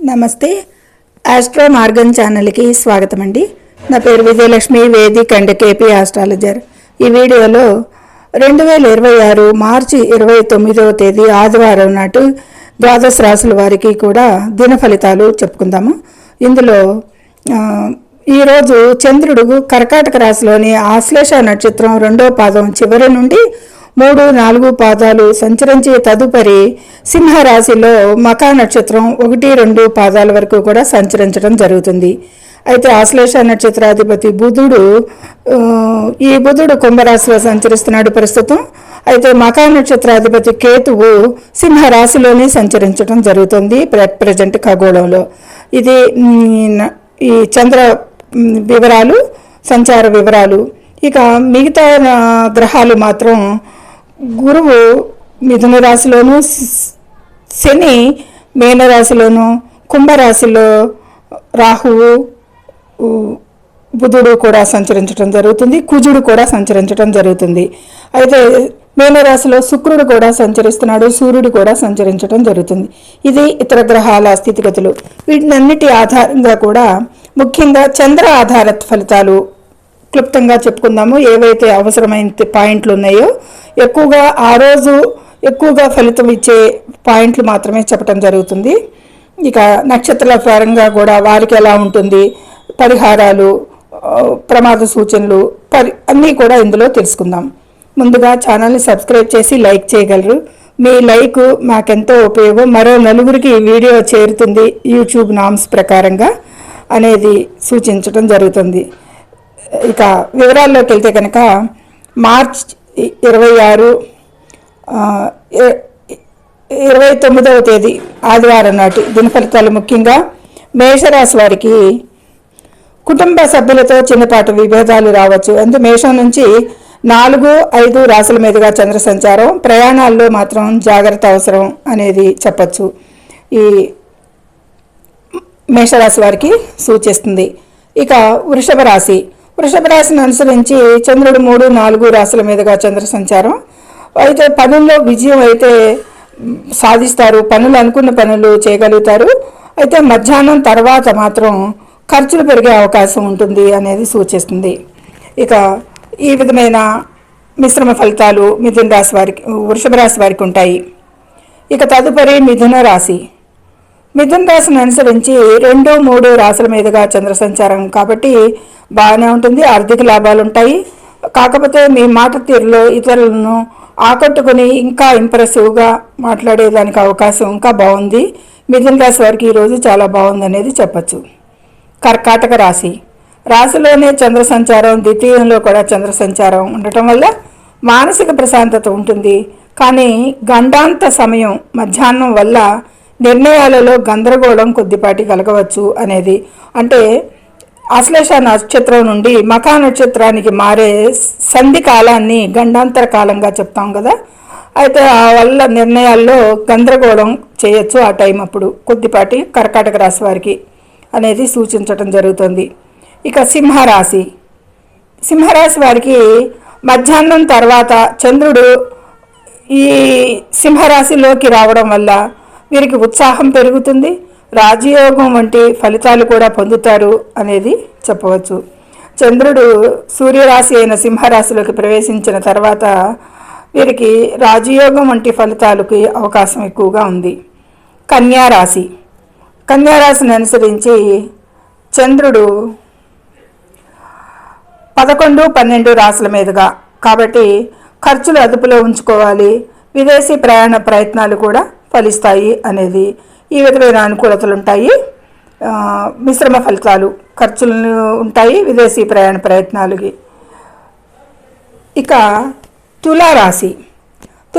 నమస్తే. Astro Morgan ఛానల్కి స్వాగతం అండి. నా పేరు Vijayalakshmi, Vedic and KP astrologer. ఈ వీడియోలో 2026 మార్చి 29వ తేదీ ఆదివారం నాటు ద్వాదశ రాశుల వారికి కూడా దిన ఫలితాలు చెప్పుకుందాము. ఇందులో ఈరోజు చంద్రుడు కర్కాటక రాశిలోని ఆశ్లేష నక్షత్రం 2వ పాదం చివరి నుండి 3, 4 పాదాలు సంచరించి తదుపరి సింహరాశిలో మఖా నక్షత్రం 1, 2 పాదాల వరకు కూడా సంచరించడం జరుగుతుంది. అయితే ఆశ్లేష నక్షత్రాధిపతి బుధుడు కుంభరాశిలో సంచరిస్తున్నాడు ప్రస్తుతం. అయితే మఖా నక్షత్రాధిపతి కేతువు సింహరాశిలోనే సంచరించడం జరుగుతుంది ప్రజెంట్ ఖగోళంలో. ఇది ఈ చంద్ర వివరాలు, సంచార వివరాలు. ఇక మిగతా గ్రహాలు మాత్రం గురువు మిథున రాశిలోను, శని మీనరాశిలోను, కుంభరాశిలో రాహువు, బుధుడు కూడా సంచరించడం జరుగుతుంది, కుజుడు కూడా సంచరించడం జరుగుతుంది. అయితే మీనరాశిలో శుక్రుడు కూడా సంచరిస్తున్నాడు, సూర్యుడు కూడా సంచరించడం జరుగుతుంది. ఇది ఇతర గ్రహాల స్థితిగతులు. వీటినన్నిటి ఆధారంగా కూడా ముఖ్యంగా చంద్ర ఆధార ఫలితాలు క్లుప్తంగా చెప్పుకుందాము. ఏవైతే అవసరమైన పాయింట్లు ఉన్నాయో ఎక్కువగా ఆ రోజు ఎక్కువగా ఫలితం ఇచ్చే పాయింట్లు మాత్రమే చెప్పడం జరుగుతుంది. ఇక నక్షత్రాల పరంగా కూడా వారికి ఎలా ఉంటుంది, పరిహారాలు, ప్రమాద సూచనలు అన్నీ కూడా ఇందులో తెలుసుకుందాం. ముందుగా ఛానల్ని సబ్స్క్రైబ్ చేసి లైక్ చేయగలరు. మీ లైక్ మాకెంతో ఉపయోగం. మరో నలుగురికి ఈ వీడియో చేరుతుంది యూట్యూబ్ నామ్స్ ప్రకారంగా అనేది సూచించడం జరుగుతుంది. ఇక వివరాల్లోకి వెళ్తే కనుక మార్చ్ 26, 29వ తేదీ ఆదివారం నాటి దిన ఫలితాలు ముఖ్యంగా మేషరాశి వారికి కుటుంబ సభ్యులతో చిన్నపాటి విభేదాలు రావచ్చు. అందుకే మేషం నుంచి 4, 5 రాశుల మీదుగా చంద్ర సంచారం, ప్రయాణాల్లో మాత్రం జాగ్రత్త అవసరం అనేది చెప్పచ్చు. ఈ మేషరాశి వారికి సూచిస్తుంది. ఇక వృషభ రాశిని అనుసరించి చంద్రుడు 3, 4 రాశుల మీదుగా చంద్ర సంచారం. అయితే పనుల్లో విజయం అయితే సాధిస్తారు, అనుకున్న పనులు చేయగలుగుతారు. అయితే మధ్యాహ్నం తర్వాత మాత్రం ఖర్చులు పెరిగే అవకాశం ఉంటుంది అనేది సూచిస్తుంది. ఇక ఈ విధమైన మిశ్రమ ఫలితాలు వృషభ రాశి వారికి ఉంటాయి. ఇక తదుపరి మిథున రాశిని అనుసరించి 2, 3 రాశుల మీదుగా చంద్ర సంచారం కాబట్టి బాగానే ఉంటుంది. ఆర్థిక లాభాలు ఉంటాయి. కాకపోతే మీ మాట తీరులో ఇతరులను ఆకట్టుకుని ఇంకా ఇంప్రెసివ్గా మాట్లాడేదానికి అవకాశం ఇంకా బాగుంది. మిథున రాశి వారికి ఈరోజు చాలా బాగుంది అనేది చెప్పచ్చు. కర్కాటక రాశిలోనే చంద్ర సంచారం, ద్వితీయంలో కూడా చంద్ర సంచారం ఉండటం వల్ల మానసిక ప్రశాంతత ఉంటుంది. కానీ గండాంత సమయం మధ్యాహ్నం వల్ల నిర్ణయాలలో గందరగోళం కొద్దిపాటి కలగవచ్చు అనేది. అంటే ఆశ్లేష నక్షత్రం నుండి మఖా నక్షత్రానికి మారే సంధి కాలాన్ని గండాంతర కాలంగా చెప్తాం కదా. అయితే ఆ వల్ల నిర్ణయాల్లో గందరగోళం చేయొచ్చు ఆ టైం అప్పుడు కొద్దిపాటి కర్కాటక రాశి వారికి అనేది సూచించడం జరుగుతుంది. ఇక సింహరాశి వారికి మధ్యాహ్నం తర్వాత చంద్రుడు ఈ సింహరాశిలోకి రావడం వల్ల వీరికి ఉత్సాహం పెరుగుతుంది. రాజయోగం వంటి ఫలితాలు కూడా పొందుతారు అనేది చెప్పవచ్చు. చంద్రుడు సూర్యరాశి అయిన సింహరాశిలోకి ప్రవేశించిన తర్వాత వీరికి రాజయోగం వంటి ఫలితాలకి అవకాశం ఎక్కువగా ఉంది. కన్యారాశిని అనుసరించి చంద్రుడు 11, 12 రాశుల మీదుగా కాబట్టి ఖర్చులు అదుపులో ఉంచుకోవాలి. విదేశీ ప్రయాణ ప్రయత్నాలు కూడా ఫలిస్తాయి అనేది ఈ విధమైన అనుకూలతలు ఉంటాయి. మిశ్రమ ఫలితాలు, ఖర్చులు ఉంటాయి విదేశీ ప్రయాణ ప్రయత్నాలకి. ఇక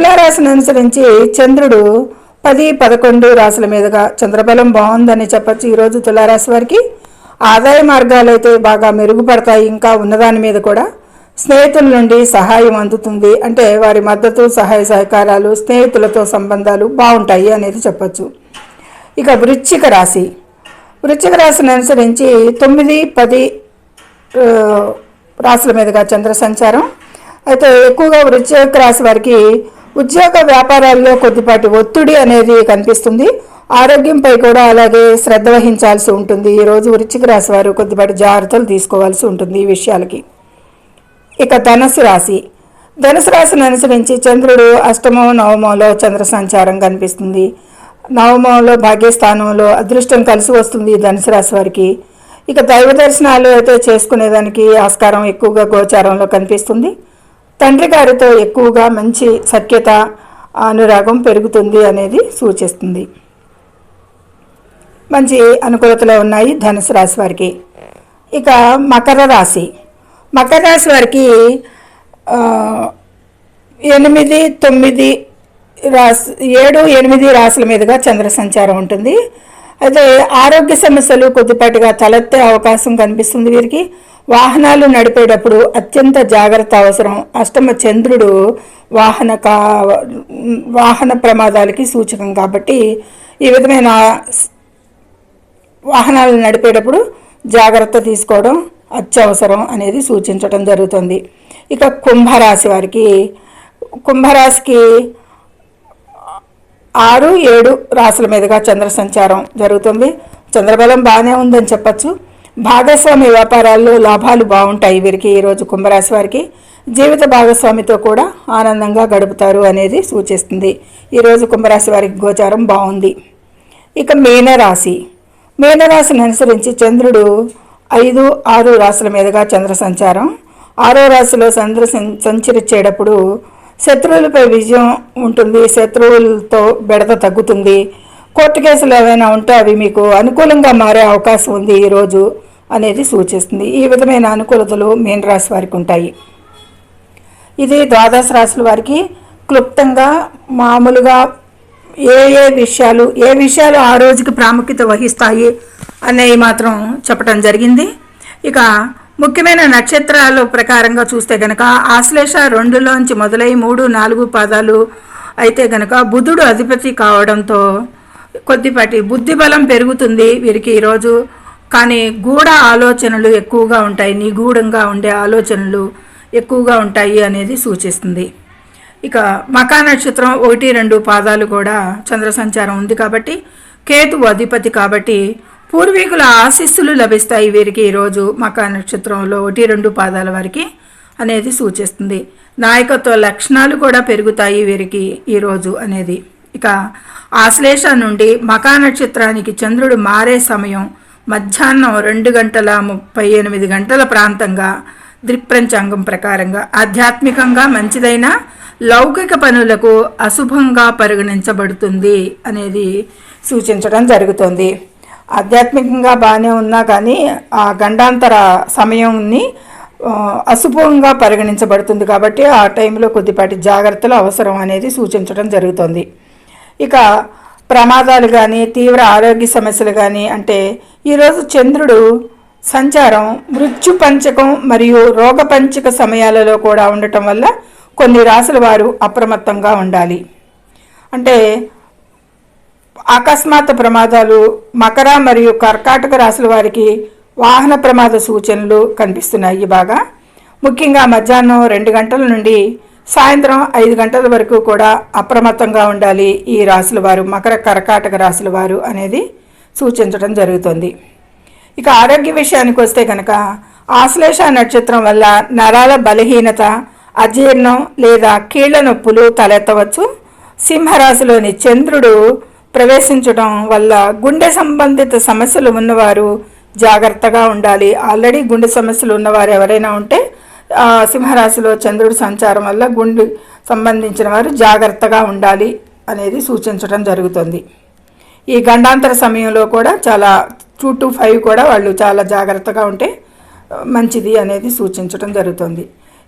తులారాశిని అనుసరించి చంద్రుడు 10, 11 రాశుల మీదుగా చంద్రబలం బాగుందని చెప్పచ్చు. ఈరోజు తులారాశి వారికి ఆదాయ మార్గాలు అయితే బాగా మెరుగుపడతాయి. ఇంకా ఉన్నదాని మీద కూడా స్నేహితుల నుండి సహాయం అందుతుంది. అంటే వారి మద్దతు, సహాయ సహకారాలు, స్నేహితులతో సంబంధాలు బాగుంటాయి అనేది చెప్పచ్చు. ఇక వృశ్చిక రాశిని అనుసరించి 9, 10 రాశుల మీదుగా చంద్ర సంచారం. అయితే ఎక్కువగా వృశ్చిక రాశి వారికి ఉద్యోగ వ్యాపారాల్లో కొద్దిపాటి ఒత్తిడి అనేది కనిపిస్తుంది. ఆరోగ్యంపై కూడా అలాగే శ్రద్ధ వహించాల్సి ఉంటుంది. ఈరోజు వృశ్చిక రాశి వారు కొద్దిపాటి జాగ్రత్తలు తీసుకోవాల్సి ఉంటుంది ఈ విషయాలకి. ఇక ధనుసు రాశి. ధనుసు రాశిని అనుసరించి చంద్రుడు అష్టమం నవమంలో చంద్ర సంచారం కనిపిస్తుంది. నవమంలో భాగ్యస్థానంలో అదృష్టం కలిసి వస్తుంది ధనుసు రాశి వారికి. ఇక దైవ దర్శనాలు అయితే చేసుకునేదానికి ఆస్కారం ఎక్కువగా గోచారంలో కనిపిస్తుంది. తండ్రి గారితో ఎక్కువగా మంచి సఖ్యత అనురాగం పెరుగుతుంది అనేది సూచిస్తుంది. మంచి అనుకూలతలు ఉన్నాయి ధనుసు రాశి వారికి. ఇక మకర రాశి. మకర రాశి వారికి 8, 9 రాశి 7, 8 రాశుల మీదుగా చంద్ర సంచారం ఉంటుంది. అయితే ఆరోగ్య సమస్యలు కొద్దిపాటిగా తలెత్తే అవకాశం కనిపిస్తుంది వీరికి. వాహనాలు నడిపేటప్పుడు అత్యంత జాగ్రత్త అవసరం. అష్టమ చంద్రుడు వాహన ప్రమాదాలకి సూచకం కాబట్టి ఈ విధమైన వాహనాలు నడిపేటప్పుడు జాగ్రత్త తీసుకోవడం అత్యవసరం అనేది సూచించడం జరుగుతుంది. ఇక కుంభరాశి వారికి, కుంభరాశికి 6, 7 రాశుల మీదుగా చంద్ర సంచారం జరుగుతుంది. చంద్రబలం బాగానే ఉందని చెప్పచ్చు. భాగస్వామి వ్యాపారాల్లో లాభాలు బాగుంటాయి వీరికి. ఈరోజు కుంభరాశి వారికి జీవిత భాగస్వామితో కూడా ఆనందంగా గడుపుతారు అనేది సూచిస్తుంది. ఈరోజు కుంభరాశి వారికి గోచారం బాగుంది. ఇక మీనరాశి. మీనరాశిని అనుసరించి చంద్రుడు 5, 6 రాశుల మీదుగా చంద్ర సంచారం. 6వ రాశిలో చంద్ర సంచరించేటప్పుడు శత్రువులపై విజయం ఉంటుంది. శత్రువులతో బెడద తగ్గుతుంది. కోర్టు కేసులు ఏవైనా ఉంటే అవి మీకు అనుకూలంగా మారే అవకాశం ఉంది ఈరోజు అనేది సూచిస్తుంది. ఈ విధమైన అనుకూలతలు మీనరాశి వారికి ఉంటాయి. ఇది ద్వాదశ రాశుల వారికి క్లుప్తంగా మామూలుగా ఏ విషయాలు ఆ రోజుకి ప్రాముఖ్యత వహిస్తాయి అనేవి మాత్రం చెప్పడం జరిగింది. ఇక ముఖ్యమైన నక్షత్రాల ప్రకారంగా చూస్తే గనక ఆశ్లేష 2లోంచి మొదలై 3, 4 పాదాలు అయితే గనక బుధుడు అధిపతి కావడంతో కొద్దిపాటి బుద్ధి బలం పెరుగుతుంది వీరికి ఈరోజు. కానీ గూఢ ఆలోచనలు ఎక్కువగా ఉంటాయి, నిగూఢంగా ఉండే ఆలోచనలు ఎక్కువగా ఉంటాయి అనేది సూచిస్తుంది. ఇక మకా నక్షత్రం 1, 2 పాదాలు కూడా చంద్ర సంచారం ఉంది కాబట్టి కేతువు అధిపతి కాబట్టి పూర్వీకుల ఆశీస్సులు లభిస్తాయి వీరికి ఈరోజు మకా నక్షత్రంలో 1, 2 పాదాల వారికి అనేది సూచిస్తుంది. నాయకత్వ లక్షణాలు కూడా పెరుగుతాయి వీరికి ఈరోజు అనేది. ఇక ఆశ్లేష నుండి మకా నక్షత్రానికి చంద్రుడు మారే సమయం మధ్యాహ్నం 2:38 ప్రాంతంగా ద్విప్రంచాంగం ప్రకారంగా ఆధ్యాత్మికంగా మంచిదైన లౌకిక పనులకు అశుభంగా పరిగణించబడుతుంది అనేది సూచించడం జరుగుతుంది. ఆధ్యాత్మికంగా బాగానే ఉన్నా కానీ ఆ గండాంతర సమయంని అశుభంగా పరిగణించబడుతుంది కాబట్టి ఆ టైంలో కొద్దిపాటి జాగ్రత్తలు అవసరం అనేది సూచించడం జరుగుతుంది. ఇక ప్రమాదాలు కానీ తీవ్ర ఆరోగ్య సమస్యలు కానీ అంటే ఈరోజు చంద్రుడు సంచారం మృత్యు పంచకం మరియు రోగ పంచక సమయాలలో కూడా ఉండటం వల్ల కొన్ని రాశుల వారు అప్రమత్తంగా ఉండాలి. అంటే అకస్మాత్ ప్రమాదాలు మకర మరియు కర్కాటక రాశుల వారికి వాహన ప్రమాద సూచనలు కనిపిస్తున్నాయి బాగా. ముఖ్యంగా మధ్యాహ్నం 2 గంటల నుండి సాయంత్రం 5 గంటల వరకు కూడా అప్రమత్తంగా ఉండాలి ఈ రాశుల వారు, మకర కర్కాటక రాశుల వారు అనేది సూచించడం జరుగుతుంది. ఇక ఆరోగ్య విషయానికి వస్తే కనుక ఆశ్లేష నక్షత్రం వల్ల నరాల బలహీనత, అజీర్ణం లేదా కీళ్ల నొప్పులు తలెత్తవచ్చు. సింహరాశిలోని చంద్రుడు ప్రవేశించడం వల్ల గుండె సంబంధిత సమస్యలు ఉన్నవారు జాగ్రత్తగా ఉండాలి. ఆల్రెడీ గుండె సమస్యలు ఉన్నవారు ఎవరైనా ఉంటే సింహరాశిలో చంద్రుడి సంచారం వల్ల గుండె సంబంధించిన వారు జాగ్రత్తగా ఉండాలి అనేది సూచించడం జరుగుతుంది. ఈ గండాంతర సమయంలో కూడా చాలా 2 to 5 కూడా వాళ్ళు చాలా జాగ్రత్తగా ఉంటే మంచిది అనేది సూచించడం జరుగుతుంది.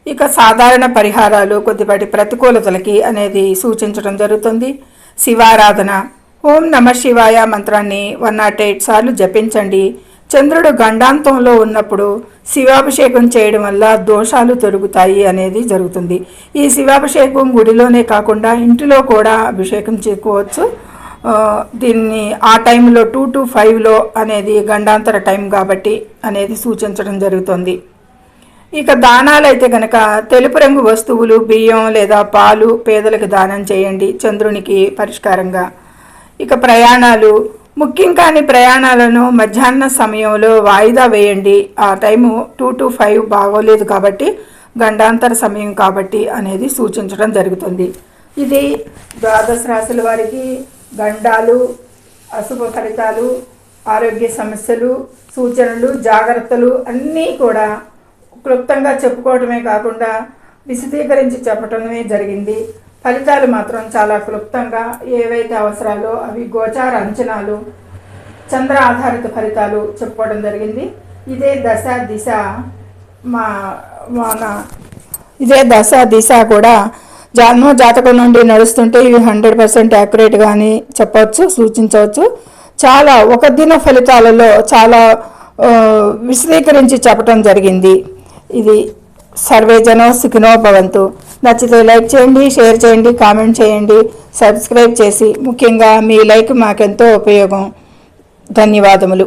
ఇక సాధారణ పరిహారాలు కొద్దిపాటి ప్రతికూలతలకి అనేది సూచించడం జరుగుతుంది. శివారాధన, ఓం నమ శివాయ మంత్రాన్ని 108 సార్లు జపించండి. చంద్రుడు గండాంతంలో ఉన్నప్పుడు శివాభిషేకం చేయడం వల్ల దోషాలు తొలగుతాయి అనేది జరుగుతుంది. ఈ శివాభిషేకం గుడిలోనే కాకుండా ఇంటిలో కూడా అభిషేకం చేసుకోవచ్చు. దీన్ని ఆ టైంలో 2 to 5లో అనేది గండాంతర టైం కాబట్టి అనేది సూచించడం జరుగుతుంది. ఇక దానాలు అయితే కనుక తెలుపు రంగు వస్తువులు, బియ్యం లేదా పాలు పేదలకు దానం చేయండి చంద్రునికి పరిష్కారంగా. ఇక ప్రయాణాలు, ముఖ్యం కాని ప్రయాణాలను మధ్యాహ్న సమయంలో వాయిదా వేయండి. ఆ టైము 2 to 5 బాగోలేదు కాబట్టి, గండాంతర సమయం కాబట్టి అనేది సూచించడం జరుగుతుంది. ఇది ద్వాదశ రాశుల వారికి గండాలు, అశుభ ఫలితాలు, ఆరోగ్య సమస్యలు, సూచనలు, జాగ్రత్తలు అన్నీ కూడా క్లుప్తంగా చెప్పుకోవడమే కాకుండా విశదీకరించి చెప్పటమే జరిగింది. ఫలితాలు మాత్రం చాలా క్లుప్తంగా ఏవైతే అవసరాలో అవి గోచార అంచనాలు, చంద్ర ఆధారిత ఫలితాలు చెప్పుకోవడం జరిగింది. ఇదే దశ దిశ ఇదే దశ దిశ కూడా జన్మ జాతకం నుండి నడుస్తుంటే ఇవి 100% యాక్యురేట్గా అని చెప్పవచ్చు, సూచించవచ్చు. చాలా ఒక దిన ఫలితాలలో చాలా విశదీకరించి చెప్పడం జరిగింది. ఇది సర్వే జనం సుఖినో భవంతు. నచ్చితే లైక్ చేయండి, షేర్ చేయండి, కామెంట్ చేయండి, సబ్స్క్రైబ్ చేసి ముఖ్యంగా మీ లైక్ మాకెంతో ఉపయోగం. ధన్యవాదములు.